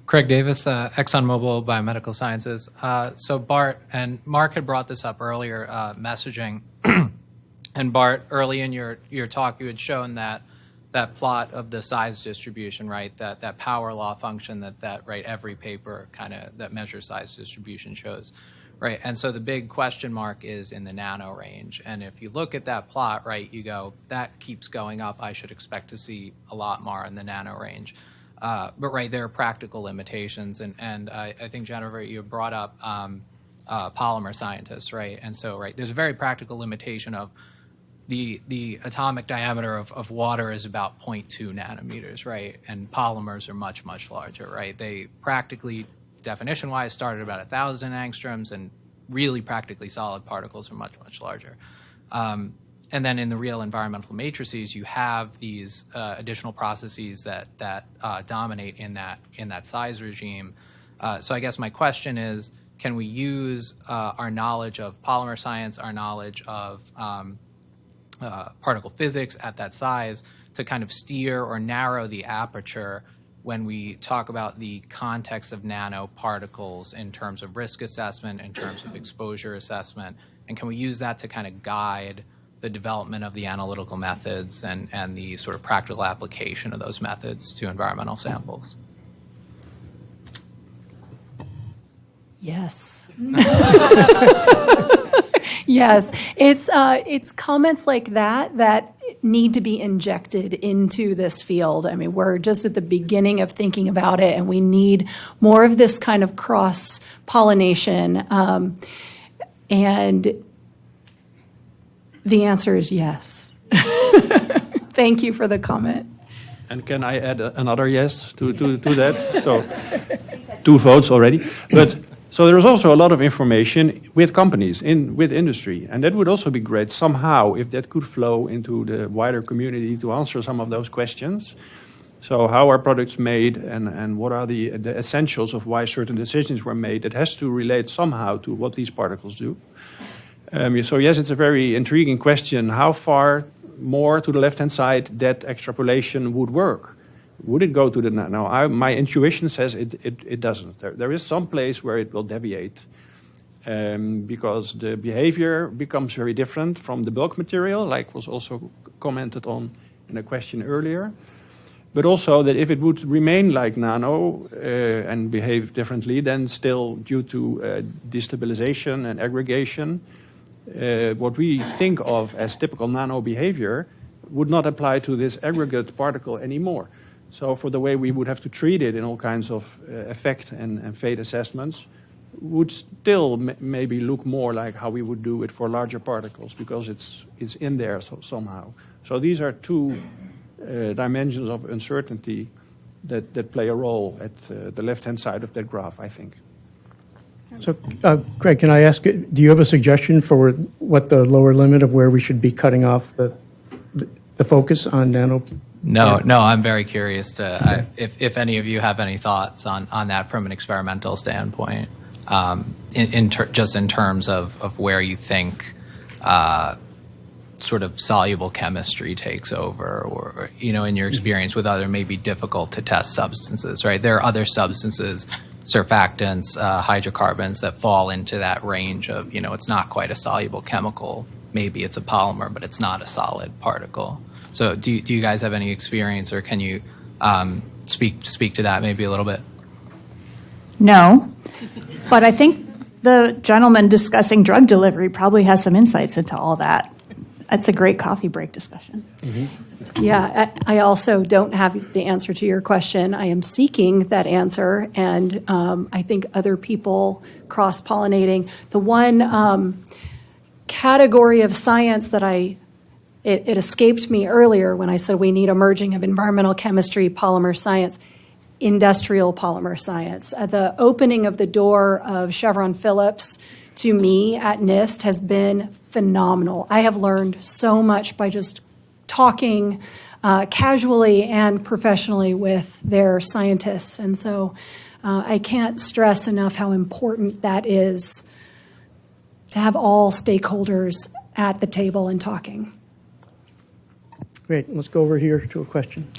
[SPEAKER 14] Craig Davis, ExxonMobil Biomedical Sciences. So Bart and Mark had brought this up earlier, messaging. And Bart, early in your talk, you had shown that plot of the size distribution, right? That power law function that right, every paper kind of that measures size distribution shows, right? And so the big question mark is in the nano range. And if you look at that plot, right, you go, that keeps going up. I should expect to see a lot more in the nano range. But right, there are practical limitations, and I think, Jennifer, you brought up polymer scientists, right? And so, right, there's a very practical limitation of the atomic diameter of water is about 0.2 nanometers, right? And polymers are much, much larger, right? They practically, definition-wise, start at about 1,000 angstroms, and really practically solid particles are much, much larger. And then in the real environmental matrices, you have these additional processes that dominate in that size regime. So I guess my question is, can we use our knowledge of polymer science, our knowledge of particle physics at that size to kind of steer or narrow the aperture when we talk about the context of nanoparticles in terms of risk assessment, in terms of exposure assessment, and can we use that to kind of guide the development of the analytical methods and the sort of practical application of those methods to environmental samples?
[SPEAKER 6] Yes. Yes. It's comments like that need to be injected into this field. I mean, we're just at the beginning of thinking about it, and we need more of this kind of cross-pollination. And the answer is yes. Thank you for the comment.
[SPEAKER 4] And can I add another yes to that? So 2 votes already. But so there's also a lot of information with companies, with industry. And that would also be great somehow if that could flow into the wider community to answer some of those questions. So how are products made, and what are the essentials of why certain decisions were made? It has to relate somehow to what these particles do. So yes, it's a very intriguing question. How far more to the left-hand side that extrapolation would work? Would it go to the now? My intuition says it doesn't. There is some place where it will deviate, because the behavior becomes very different from the bulk material, like was also commented on in a question earlier. But also that if it would remain like nano and behave differently, then still due to destabilization and aggregation, what we think of as typical nano behavior would not apply to this aggregate particle anymore. So for the way we would have to treat it in all kinds of effect and fate assessments would still maybe look more like how we would do it for larger particles, because it's in there somehow. So these are two dimensions of uncertainty that play a role at the left-hand side of that graph, I think.
[SPEAKER 1] So, Craig, can I ask, do you have a suggestion for what the lower limit of where we should be cutting off the focus on nano?
[SPEAKER 14] No, I'm very curious to if any of you have any thoughts on that from an experimental standpoint, just in terms of where you think sort of soluble chemistry takes over, or in your experience with other maybe difficult to test substances, right? There are other substances, surfactants, hydrocarbons that fall into that range of, it's not quite a soluble chemical. Maybe it's a polymer, but it's not a solid particle. So do you guys have any experience, or can you speak to that maybe a little bit?
[SPEAKER 5] No, but I think the gentleman discussing drug delivery probably has some insights into all that. That's a great coffee break discussion.
[SPEAKER 6] Mm-hmm. Yeah, I also don't have the answer to your question. I am seeking that answer, and I think other people cross-pollinating. The one category of science that it escaped me earlier when I said we need a merging of environmental chemistry, polymer science, industrial polymer science. The opening of the door of Chevron Phillips to me at NIST has been phenomenal. I have learned so much by just talking casually and professionally with their scientists. And so I can't stress enough how important that is to have all stakeholders at the table and talking.
[SPEAKER 1] Great. Let's go over here to a question.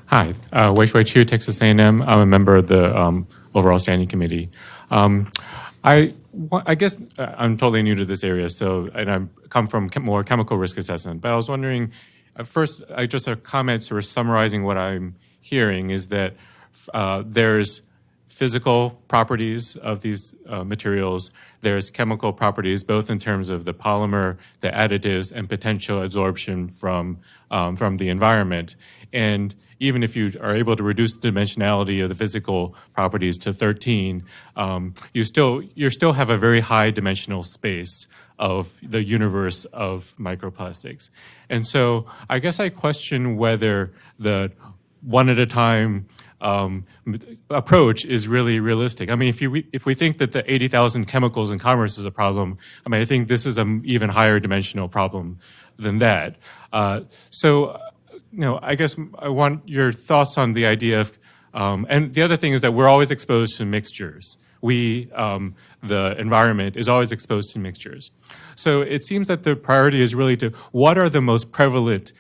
[SPEAKER 15] Hi, Wei Shui Chu, Texas A&M. I'm a member of the overall standing committee. I guess I'm totally new to this area, and I come from more chemical risk assessment. But I was wondering, first, just a comment sort of summarizing what I'm hearing is that there's physical properties of these materials, there's chemical properties, both in terms of the polymer, the additives, and potential absorption from the environment. And even if you are able to reduce the dimensionality of the physical properties to 13, you still have a very high dimensional space of the universe of microplastics. And so I guess I question whether the one at a time approach is really realistic. I mean, if we think that the 80,000 chemicals in commerce is a problem, I mean, I think this is an even higher dimensional problem than that. I guess I want your thoughts on the idea of, and the other thing is that we're always exposed to mixtures. The environment is always exposed to mixtures. So it seems that the priority is really to what are the most prevalent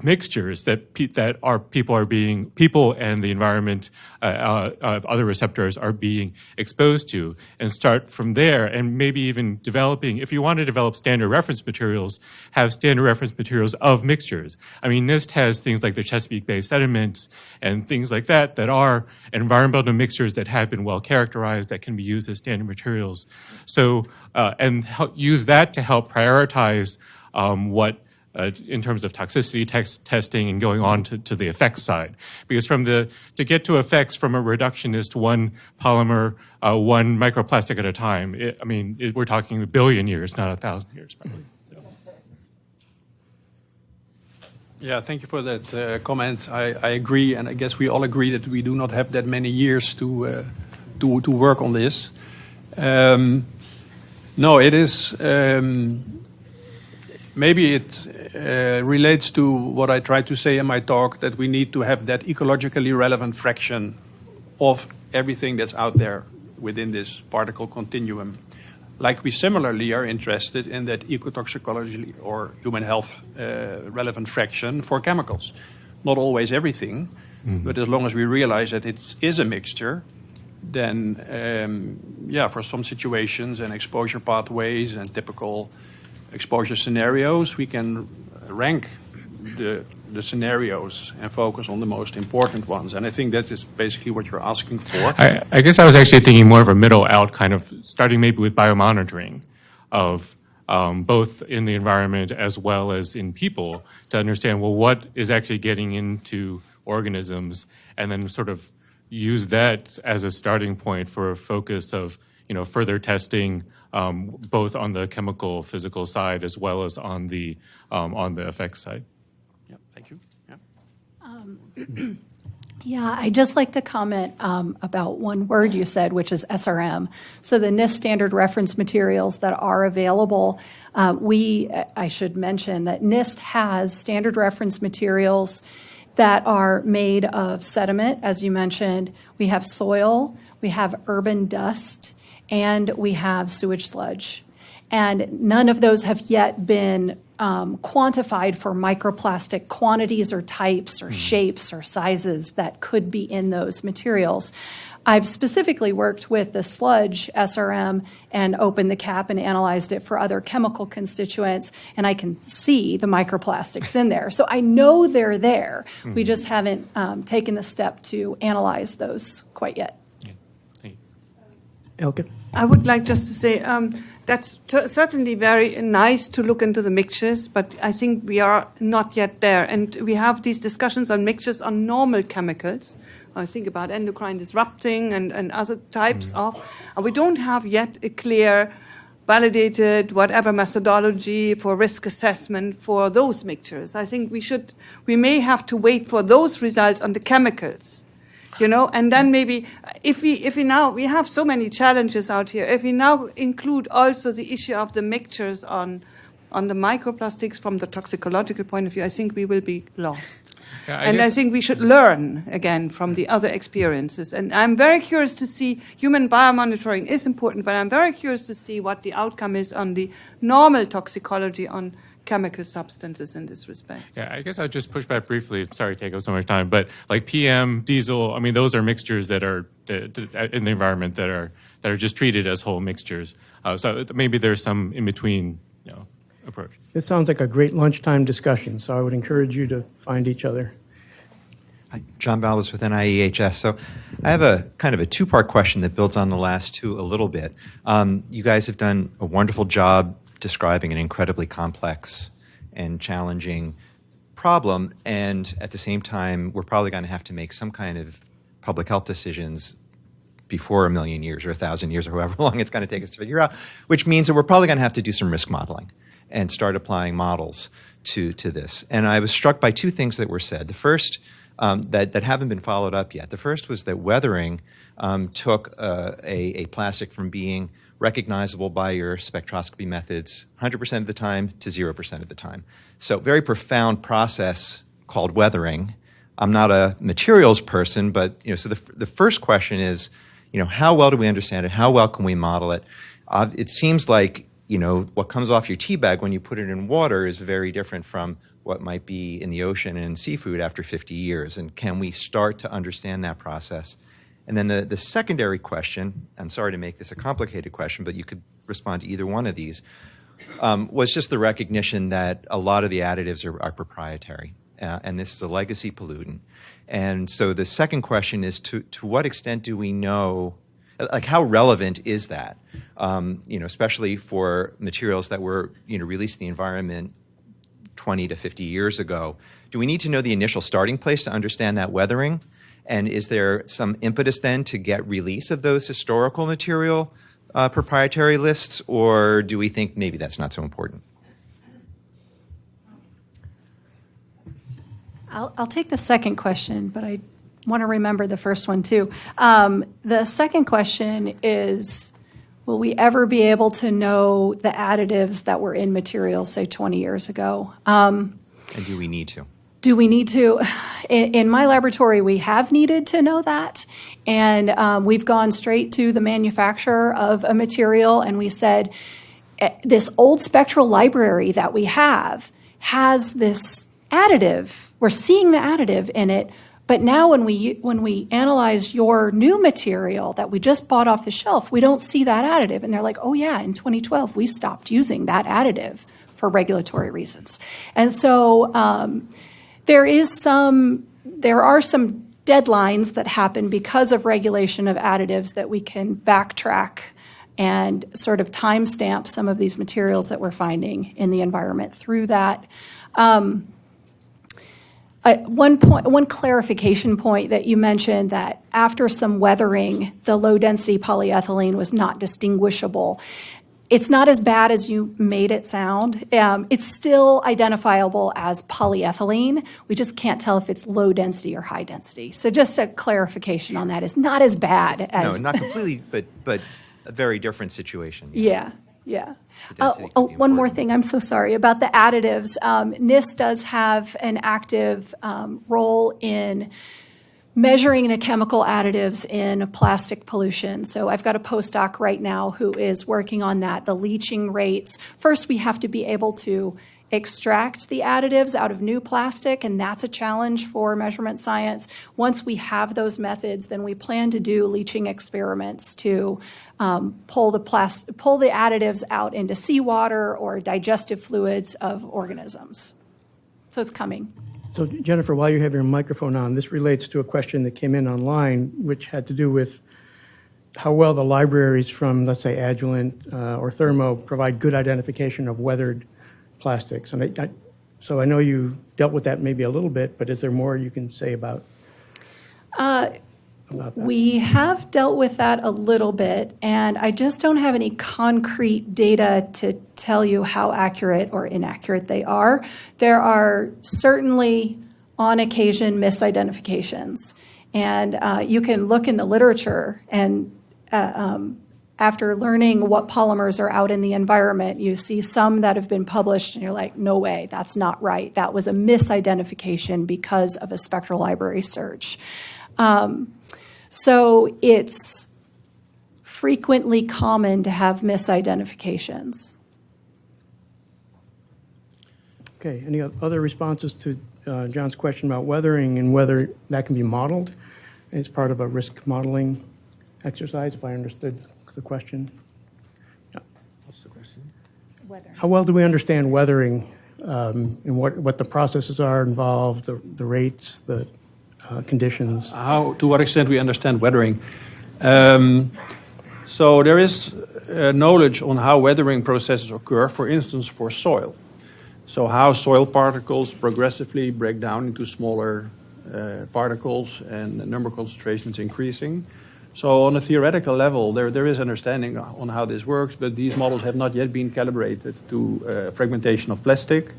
[SPEAKER 15] mixtures that people and the environment of other receptors are being exposed to, and start from there, and maybe even developing, if you want to develop standard reference materials, have standard reference materials of mixtures. I mean, NIST has things like the Chesapeake Bay sediments and things like that are environmental mixtures that have been well characterized that can be used as standard materials. So, and use that to help prioritize in terms of toxicity testing and going on to the effects side. Because to get to effects from a reductionist one polymer, one microplastic at a time, we're talking 1 billion years, not 1,000 years probably. So.
[SPEAKER 4] Yeah, thank you for that comment. I agree, and I guess we all agree that we do not have that many years to work on this. No, it is... Maybe it relates to what I tried to say in my talk, that we need to have that ecologically relevant fraction of everything that's out there within this particle continuum. Like we similarly are interested in that ecotoxicology or human health relevant fraction for chemicals. Not always everything, but as long as we realize that it is a mixture, then for some situations and exposure pathways and typical exposure scenarios, we can rank the scenarios and focus on the most important ones. And I think that is basically what you're asking for.
[SPEAKER 15] I guess I was actually thinking more of a middle out, kind of starting maybe with biomonitoring of both in the environment as well as in people, to understand, well, what is actually getting into organisms, and then sort of use that as a starting point for a focus of further testing, both on the chemical, physical side as well as on the effects side.
[SPEAKER 4] Yeah, thank you.
[SPEAKER 6] Yeah, I'd just like to comment about one word you said, which is SRM. So the NIST standard reference materials that are available, I should mention that NIST has standard reference materials that are made of sediment, as you mentioned. We have soil, we have urban dust, and we have sewage sludge. And none of those have yet been quantified for microplastic quantities or types or shapes or sizes that could be in those materials. I've specifically worked with the sludge SRM and opened the cap and analyzed it for other chemical constituents, and I can see the microplastics in there. So I know they're there. We just haven't taken the step to analyze those quite yet.
[SPEAKER 1] Elke?
[SPEAKER 7] I would like just to say that's certainly very nice to look into the mixtures, but I think we are not yet there. And we have these discussions on mixtures on normal chemicals. I think about endocrine disrupting and other types of. And we don't have yet a clear, validated, whatever methodology for risk assessment for those mixtures. I think we may have to wait for those results on the chemicals. And then maybe if we now, we have so many challenges out here, if we now include also the issue of the mixtures on the microplastics from the toxicological point of view, I think we will be lost.
[SPEAKER 15] Yeah,
[SPEAKER 7] I think we should learn again from the other experiences. And I'm very curious to see, human biomonitoring is important, but I'm very curious to see what the outcome is on the normal toxicology on chemical substances in this respect.
[SPEAKER 15] Yeah, I guess I'll just push back briefly. Sorry to take up so much time, but like PM, diesel, I mean, those are mixtures that are in the environment that are just treated as whole mixtures. So maybe there's some in between, approach.
[SPEAKER 1] This sounds like a great lunchtime discussion, so I would encourage you to find each other.
[SPEAKER 16] Hi, John Ballas with NIEHS. So I have a kind of a two-part question that builds on the last two a little bit. You guys have done a wonderful job describing an incredibly complex and challenging problem, and at the same time, we're probably going to have to make some kind of public health decisions before 1,000,000 years or 1,000 years or however long it's going to take us to figure out, which means that we're probably going to have to do some risk modeling and start applying models to this. And I was struck by two things that were said. The first, that haven't been followed up yet. The first was that weathering took a plastic from being recognizable by your spectroscopy methods 100% of the time to 0% of the time. So very profound process called weathering. I'm not a materials person, but so the first question is, how well do we understand it? How well can we model it? It seems like what comes off your tea bag when you put it in water is very different from what might be in the ocean and in seafood after 50 years. And can we start to understand that process? And then the secondary question, I'm sorry to make this a complicated question, but you could respond to either one of these, was just the recognition that a lot of the additives are proprietary, and this is a legacy pollutant. And so the second question is to what extent do we know, like how relevant is that, especially for materials that were released in the environment 20 to 50 years ago. Do we need to know the initial starting place to understand that weathering? And is there some impetus then to get release of those historical material proprietary lists, or do we think maybe that's not so important?
[SPEAKER 6] I'll take the second question, but I want to remember the first one too. The second question is, Will we ever be able to know the additives that were in materials, say, 20 years ago?
[SPEAKER 16] And do we need to?
[SPEAKER 6] Do we need to? In my laboratory, we have needed to know that. And we've gone straight to the manufacturer of a material and we said, this old spectral library that we have has this additive. We're seeing the additive in it. But now when we analyze your new material that we just bought off the shelf, we don't see that additive. And they're like, oh yeah, in 2012, we stopped using that additive for regulatory reasons. And so there are some deadlines that happen because of regulation of additives that we can backtrack and sort of timestamp some of these materials that we're finding in the environment through that. One clarification point that you mentioned, that after some weathering, the low-density polyethylene was not distinguishable. It's not as bad as you made it sound. It's still identifiable as polyethylene. We just can't tell if it's low density or high density. So just a clarification on that. It's not as bad as...
[SPEAKER 16] No, not completely, but a very different situation.
[SPEAKER 6] Yeah. One more thing, I'm so sorry, about the additives. NIST does have an active role in measuring the chemical additives in plastic pollution. So I've got a postdoc right now who is working on that, the leaching rates. First, we have to be able to extract the additives out of new plastic, and that's a challenge for measurement science. Once we have those methods, then we plan to do leaching experiments to pull the additives out into seawater or digestive fluids of organisms. So it's coming.
[SPEAKER 1] So Jennifer, while you have your microphone on, this relates to a question that came in online, which had to do with how well the libraries from, let's say, Agilent or Thermo provide good identification of weathered plastics. And so I know you dealt with that maybe a little bit, but is there more you can say about that?
[SPEAKER 6] We have dealt with that a little bit, and I just don't have any concrete data to tell you how accurate or inaccurate they are. There are certainly, on occasion, misidentifications. And you can look in the literature, and after learning what polymers are out in the environment, you see some that have been published, and you're like, no way, that's not right. That was a misidentification because of a spectral library search. So it's frequently common to have misidentifications.
[SPEAKER 1] Okay, any other responses to John's question about weathering and whether that can be modeled as part of a risk modeling exercise, if I understood the question? Yeah.
[SPEAKER 4] What's the question?
[SPEAKER 5] Weathering.
[SPEAKER 1] How well do we understand weathering and what the processes are involved, the rates, the conditions?
[SPEAKER 4] To what extent we understand weathering? So there is knowledge on how weathering processes occur, for instance, for soil. So how soil particles progressively break down into smaller particles and the number concentrations increasing. So on a theoretical level, there is understanding on how this works, but these models have not yet been calibrated to fragmentation of plastic.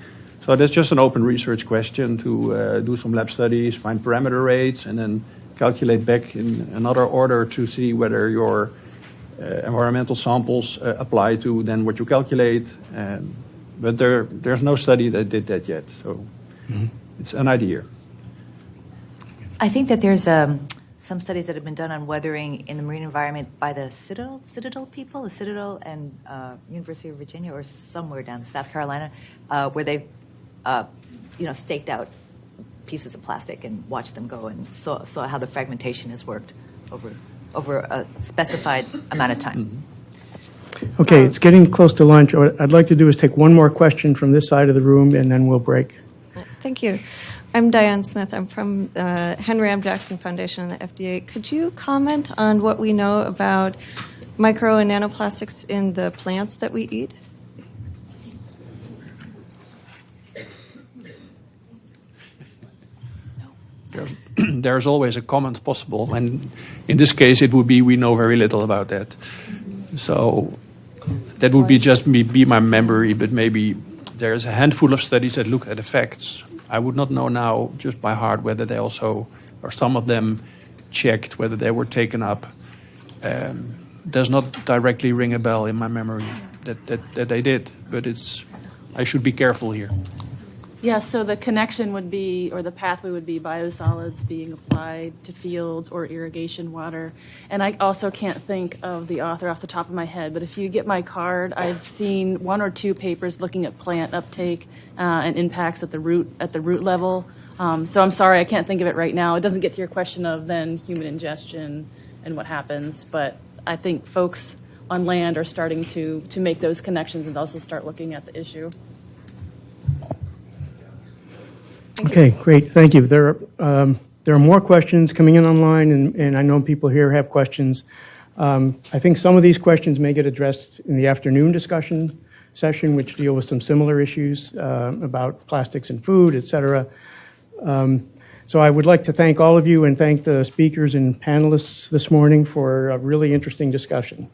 [SPEAKER 4] So that's just an open research question to do some lab studies, find parameter rates, and then calculate back in another order to see whether your environmental samples apply to then what you calculate. But there's no study that did that yet, so it's an idea.
[SPEAKER 2] I think that there's some studies that have been done on weathering in the marine environment by the Citadel people, the Citadel and University of Virginia, or somewhere down in South Carolina, where they've staked out pieces of plastic and watched them go and saw how the fragmentation has worked over a specified amount of time.
[SPEAKER 1] Okay, it's getting close to lunch. What I'd like to do is take one more question from this side of the room, and then we'll break.
[SPEAKER 17] Thank you. I'm Diane Smith. I'm from the Henry M. Jackson Foundation and the FDA. Could you comment on what we know about micro and nanoplastics in the plants that we eat?
[SPEAKER 4] There's always a comment possible, and in this case it would be we know very little about that. So that would be just be my memory, but maybe there's a handful of studies that look at effects. I would not know now just by heart whether they also, or some of them checked whether they were taken up. does not directly ring a bell in my memory that they did, but I should be careful here.
[SPEAKER 3] Yeah, so the connection would be, or the pathway would be biosolids being applied to fields or irrigation water. And I also can't think of the author off the top of my head, but if you get my card, I've seen 1 or 2 papers looking at plant uptake and impacts at the root level. So I'm sorry, I can't think of it right now. It doesn't get to your question of then human ingestion and what happens, but I think folks on land are starting to make those connections and also start looking at the issue.
[SPEAKER 1] Okay, great. Thank you. There are more questions coming in online, and I know people here have questions. I think some of these questions may get addressed in the afternoon discussion session, which deal with some similar issues about plastics and food, et cetera. So I would like to thank all of you and thank the speakers and panelists this morning for a really interesting discussion.